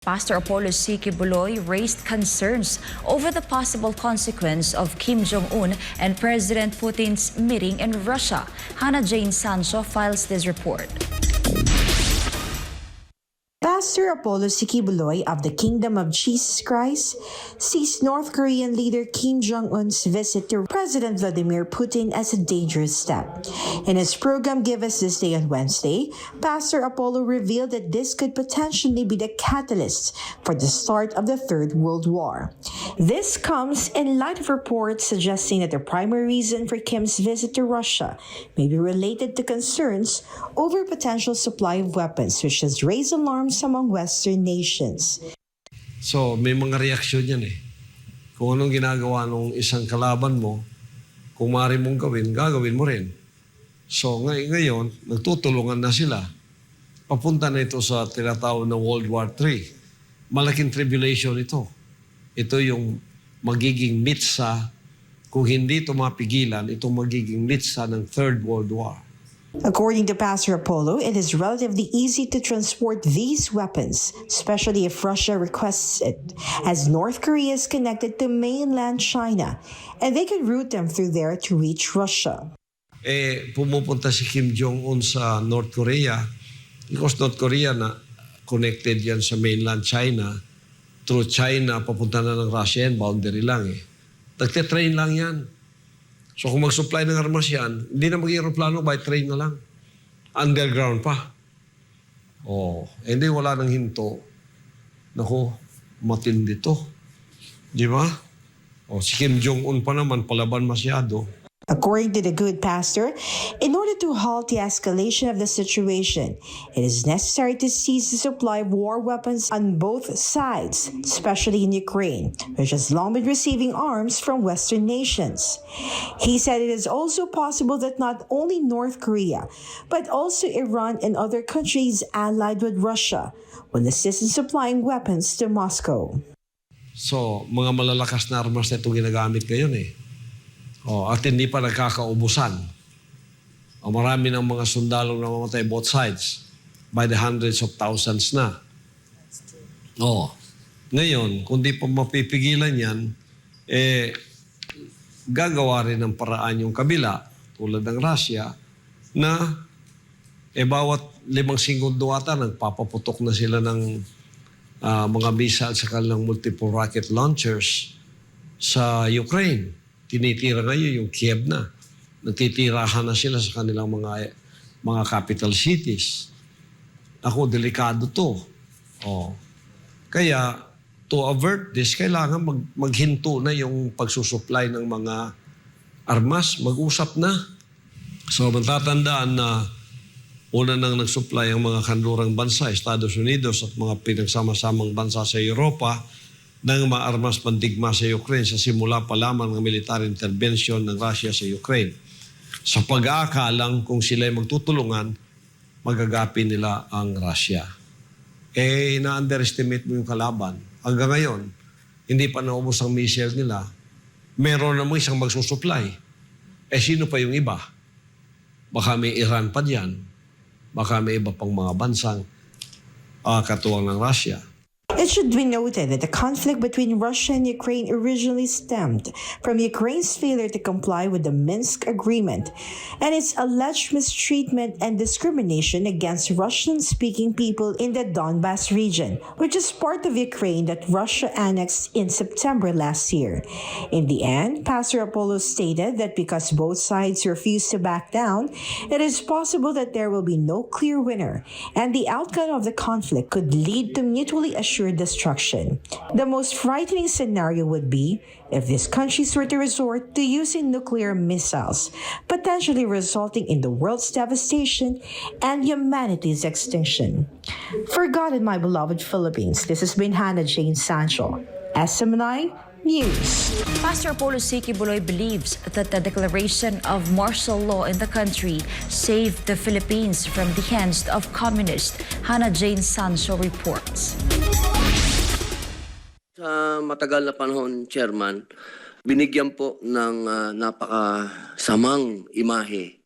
Pastor Apollo C. Quiboloy raised concerns over the possible consequence of Kim Jong Un and President Putin's meeting in Russia. Hannah Sancho files this report. Pastor Apollo C. Quiboloy of the Kingdom of Jesus Christ sees North Korean leader Kim Jong Un's visit to President Vladimir Putin as a dangerous step. In his program Give Us This Day on Wednesday, Pastor Apollo revealed that this could potentially be the catalyst for the start of the Third World War. This comes in light of reports suggesting that the primary reason for Kim's visit to Russia may be related to concerns over potential supply of weapons, which has raised alarms among Western nations. So, may mga reaksyon yan eh. Kung anong ginagawa ng isang kalaban mo, kung maaari mong gawin, gagawin mo rin. So, ngayon, nagtutulungan na sila. Papunta na ito sa tinatawag na World War III. Malaking tribulation ito. Ito yung magiging mitsa. Kung hindi ito mapigilan, ito magiging mitsa ng Third World War. According to Pastor Apollo, it is relatively easy to transport these weapons, especially if Russia requests it, as North Korea is connected to mainland China, and they can route them through there to reach Russia. Pumupunta si Kim Jong Un sa North Korea because North Korea na connected yan sa mainland China. Through China, papunta na ng Russia yan, boundary lang eh. Nagte-train lang yan. So kung mag-supply ng armas yan, hindi na mag-aeroplano, by train na lang. Underground pa. Hindi wala nang hinto. Naku, matindi to. Di ba? Si Kim Jong-un pa naman, palaban masyado. According to the good pastor, in order to halt the escalation of the situation, it is necessary to cease the supply of war weapons on both sides, especially in Ukraine, which has long been receiving arms from Western nations. He said it is also possible that not only North Korea, but also Iran and other countries allied with Russia will assist in supplying weapons to Moscow. So, mga malalakas na armas na ito ginagamit ngayon eh. At hindi pa nagkakaubusan. Marami ng mga sundalo na mamatay both sides by the hundreds of thousands na. Ngayon, kung di pa mapipigilan yan, gagawa rin ng paraan yung kabila, tulad ng Russia, na bawat 5 segundo ata, nagpapaputok na sila ng mga missile sa kanilang multiple rocket launchers sa Ukraine. Tinitira ngayon yung Kiev na. Nagtitirahan na sila sa kanilang mga capital cities. Ako, delikado to. Kaya, to avert this, kailangan maghinto na yung pagsusupply ng mga armas. Mag-usap na. So, matatandaan na una nang nagsupply ang mga kanlurang bansa, Estados Unidos at mga pinagsama-samang bansa sa Europa, ng mga armas pandigma sa Ukraine sa simula pa lamang ng military intervention ng Russia sa Ukraine. Sa pag-aakalang kung sila ay magtutulungan, magagapin nila ang Russia. Na-underestimate mo yung kalaban. Hanggang ngayon, hindi pa naubos ang missile nila. Meron namang isang magsusupply. Sino pa yung iba? Baka may Iran pa diyan. Baka may iba pang mga bansang katuwang ng Russia. It should be noted that the conflict between Russia and Ukraine originally stemmed from Ukraine's failure to comply with the Minsk Agreement and its alleged mistreatment and discrimination against Russian-speaking people in the Donbas region, which is part of Ukraine that Russia annexed in September last year. In the end, Pastor Apollo stated that because both sides refused to back down, it is possible that there will be no clear winner, and the outcome of the conflict could lead to mutually assured destruction. The most frightening scenario would be if these countries were to resort to using nuclear missiles, potentially resulting in the world's devastation and humanity's extinction. For God and my beloved Philippines, this has been Hannah Sancho, SMNI News. Pastor Apollo C. Quiboloy believes that the declaration of martial law in the country saved the Philippines from the hands of communists. Hannah Sancho reports. Sa matagal na panahon, Chairman, binigyan po ng napakasamang imahe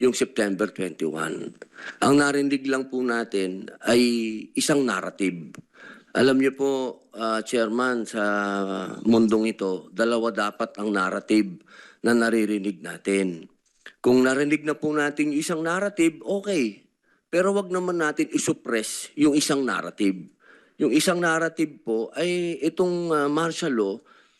yung September 21. Ang narinig lang po natin ay isang narrative Alam niyo po, Chairman, sa mundong ito, dalawa dapat ang narrative na naririnig natin. Kung narinig na po natin yung isang narrative, okay. Pero wag naman natin isuppress yung isang narrative. Yung isang narrative po ay itong martial law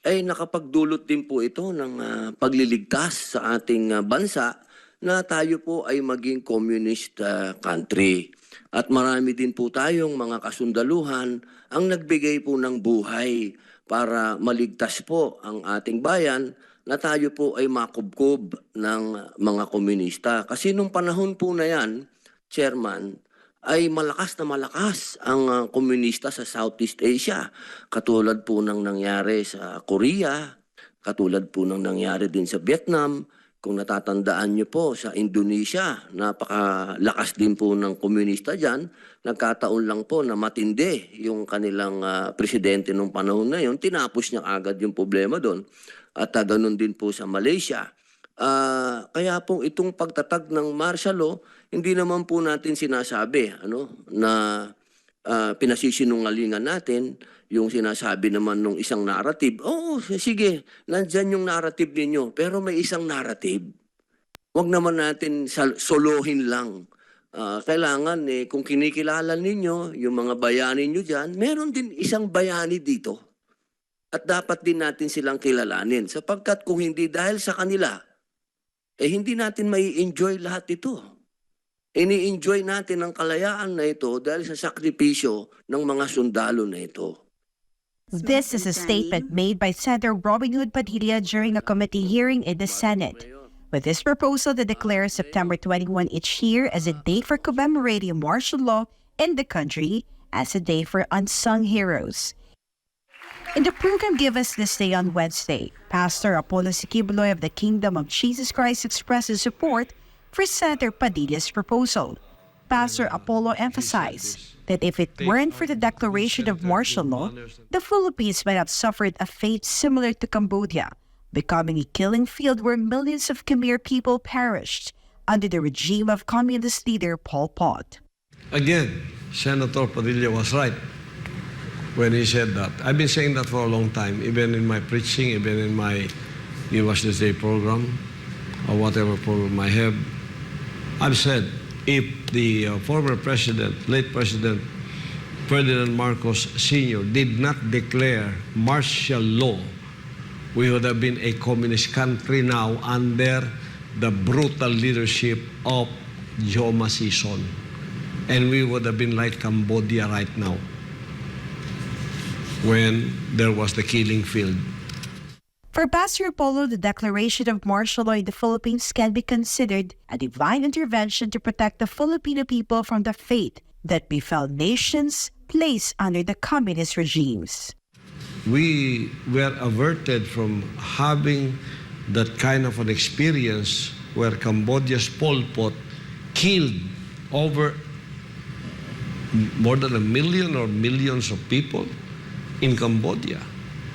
ay nakapagdulot din po ito ng pagliligtas sa ating bansa na tayo po ay maging communist country. At marami din po tayong mga kasundaluhan ang nagbigay po ng buhay para maligtas po ang ating bayan na tayo po ay makubkob ng mga komunista. Kasi nung panahon po na yan, Chairman, ay malakas na malakas ang komunista sa Southeast Asia. Katulad po ng nangyari sa Korea, katulad po ng nangyari din sa Vietnam. Kung natatandaan niyo po sa Indonesia, napakalakas din po ng komunista dyan. Nagkataon lang po na matindi yung kanilang presidente nung panahon na yun. Tinapos niya agad yung problema doon. At ganun din po sa Malaysia. Kaya po itong pagtatag ng martial law, hindi naman po natin sinasabi na pinasisinungalingan natin yung sinasabi naman ng isang narrative. Oo, sige, nandyan yung narrative ninyo, pero may isang narrative. Huwag naman natin solohin lang. Kailangan, kung kinikilala ninyo, yung mga bayani nyo dyan, meron din isang bayani dito. At dapat din natin silang kilalanin. Sapagkat kung hindi dahil sa kanila, hindi natin mai enjoy lahat ito. Ini-enjoy natin ang kalayaan na ito dahil sa sakripisyo ng mga sundalo na ito. This is a statement made by Senator Robin Hood Padilla during a committee hearing in the Senate. With this proposal to declare September 21 each year as a day for commemorating martial law in the country as a day for unsung heroes. In the program Give Us This Day on Wednesday, Pastor Apollo Quiboloy of the Kingdom of Jesus Christ expresses support for Senator Padilla's proposal. Pastor Apollo emphasized that if it weren't for the declaration of martial law, the Philippines might have suffered a fate similar to Cambodia, becoming a killing field where millions of Khmer people perished under the regime of communist leader Pol Pot. Again, Senator Padilla was right when he said that. I've been saying that for a long time, even in my preaching, even in my Give Us This Day program, or whatever program I have. I've said, if the former president, late President Ferdinand Marcos Sr. did not declare martial law, we would have been a communist country now under the brutal leadership of Joma Sison. And we would have been like Cambodia right now when there was the killing field. For Pastor Apollo, the declaration of martial law in the Philippines can be considered a divine intervention to protect the Filipino people from the fate that befell nations placed under the communist regimes. We were averted from having that kind of an experience where Cambodia's Pol Pot killed over more than 1 million or millions of people in Cambodia,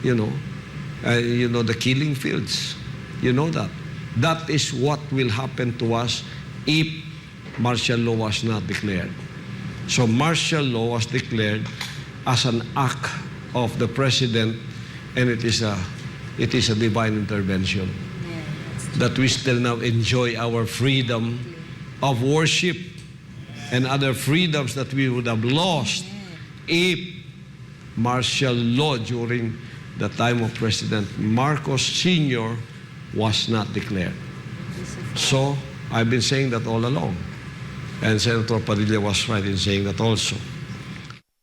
the killing fields. You know that. That is what will happen to us if martial law was not declared. So martial law was declared as an act of the president, and it is a divine intervention. That we still now enjoy our freedom of worship and other freedoms that we would have lost if martial law during the time of President Marcos Sr. was not declared. So, I've been saying that all along. And Senator Padilla was right in saying that also.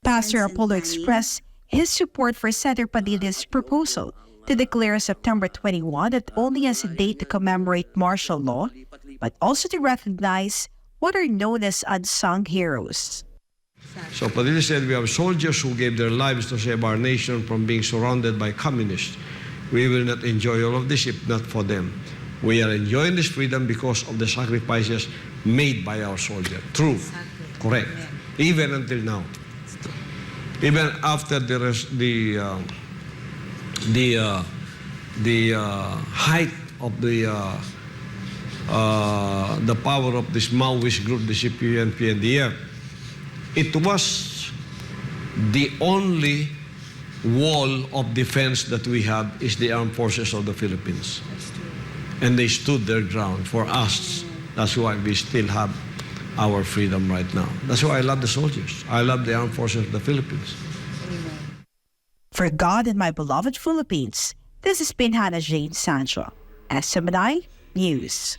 Pastor Apollo expressed his support for Senator Padilla's proposal to declare September 21 not only as a day to commemorate martial law, but also to recognize what are known as unsung heroes. So Padilla said, we have soldiers who gave their lives to save our nation from being surrounded by communists. We will not enjoy all of this if not for them. We are enjoying this freedom because of the sacrifices made by our soldiers. True. Correct. Even until now. Even after the height of the power of this Maoist group, the CPNP and the F, it was the only wall of defense that we have is the armed forces of the Philippines. And they stood their ground for us. That's why we still have our freedom right now. That's why I love the soldiers. I love the armed forces of the Philippines. For God and my beloved Philippines, this has been Hannah Sancho, SMNI News.